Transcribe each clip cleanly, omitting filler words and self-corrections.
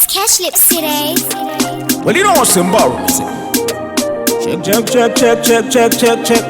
It's cash lips today. Well, you know what's embarrassing? Check.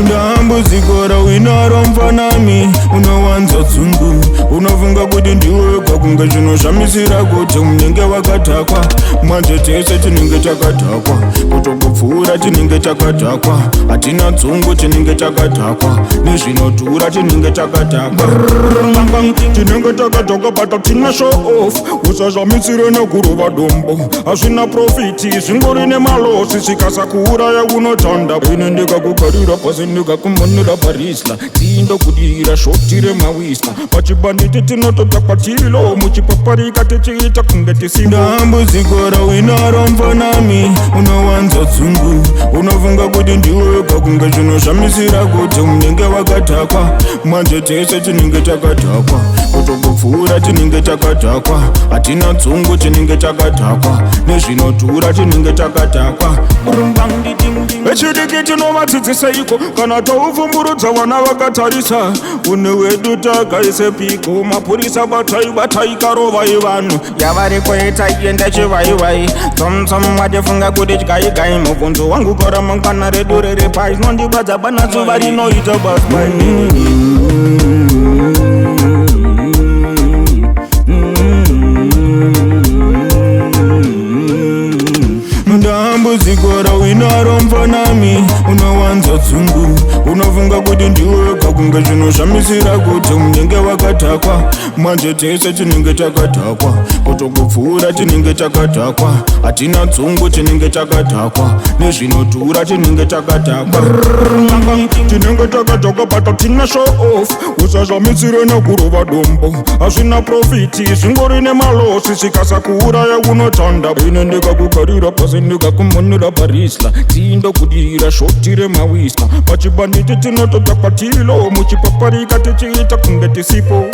Ndambuzikora winaromva nami unowanza dzungu unofunga kuti ndiwega kunge zvinoshamisira kuti munenge wakadhakwa manje tese tinenge takadhakwa kutongopfuura tinenge takadhakwa hatina dzungu tinenge takadhakwa nezvinodhura tinenge takadhakwa tinenge takadhakwa but hatina show off usashamisire nekurova dombo hazvina profiti zvingori nemalosi zvikasakuuraya unotanda ine ndikakugarira pasi ndikakumonera parisla tiindokudira shoti remawisla pachibanditi tinototakwa tilo muchipaparika tichiita kunge tisindambuzikora winaromva nami unowanza dzungu unofunga kuti ndiwega kunge zvinoshamisira kuti munenge wakadhakwa manje tese tinenge takadhakwa kutongopfuura tinenge takadhakwa hatina dzungu tinenge takadhakwa nezvinodhura tinenge takadhakwa vechidiki tinovadzidzisa iko kana tauvhumburudza vana vakatarisa une wedu tagaise piko mapurisa batai karovai vanhu yavari kuita ienda chivaiwai tsomu watefunga kuti tyaigai mubvunzo wangu kora mangwana redu riri pai zinondibadza bana zuva rinoita basbai ndambuzikora winaromva nami unowanza dzungu unofunga kuti ndiwega kunge zvinoshamisira kuti munenge wakadhakwa manje tese tinenge takadhakwa kutongopfuura tinenge takadhakwa hatina dzungu tinenge takadhakwa nezvinodhura tinenge takadhakwa tinenge takadhakwa but hatina show off usashamisire nekurova dombo hazvina profiti zvingori nemalosi zvikasakuuraya unotanda ine ndikakugarira pasi ndikakumonera parisla tiindokudira shoti remawisla pachibanditi tinototakwa tilo muchipaparika tichiita kunge tisipo